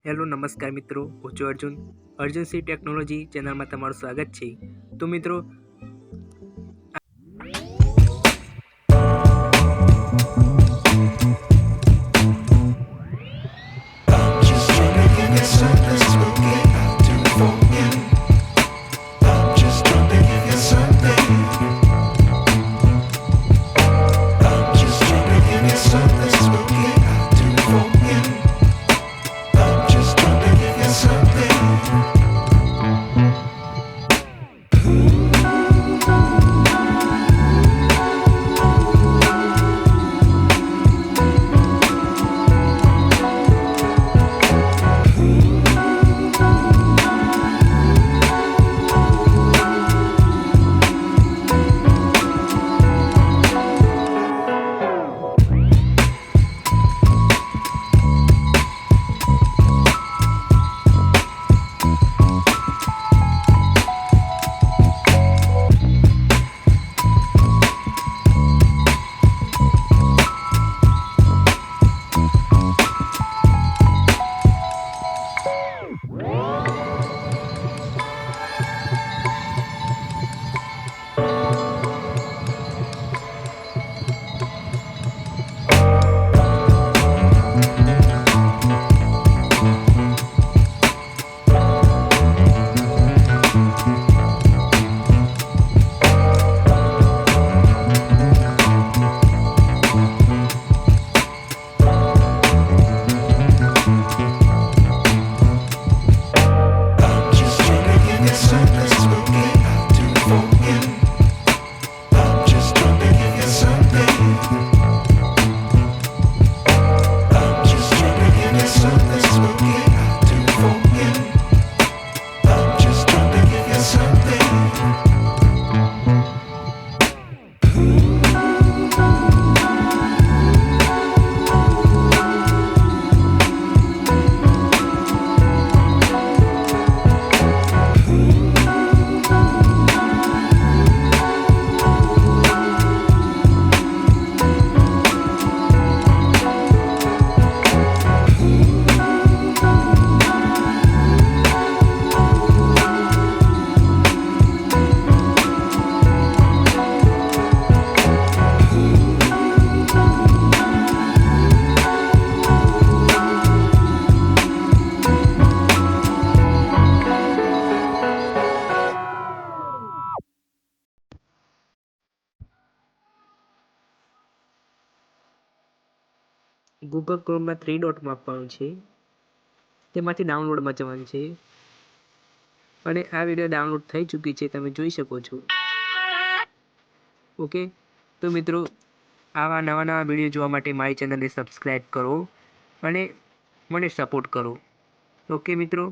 Hello નમસ્કાર મિત્રો, હું છું અર્જુન Sinh.Technology ચેનલમાં તમારું સ્વાગત છે। તો મિત્રો ગૂગલ ક્રોમમાં 3 ડોટમાં આપવાનું છે, તેમાંથી ડાઉનલોડમાં જવાનું છે અને આ વિડીયો ડાઉનલોડ થઈ ચૂકી છે, તમે જોઈ શકો છો। ઓકે, તો મિત્રો આવા નવા વિડીયો જોવા માટે મારી ચેનલને સબસ્ક્રાઈબ કરો અને મને સપોર્ટ કરો। ઓકે મિત્રો।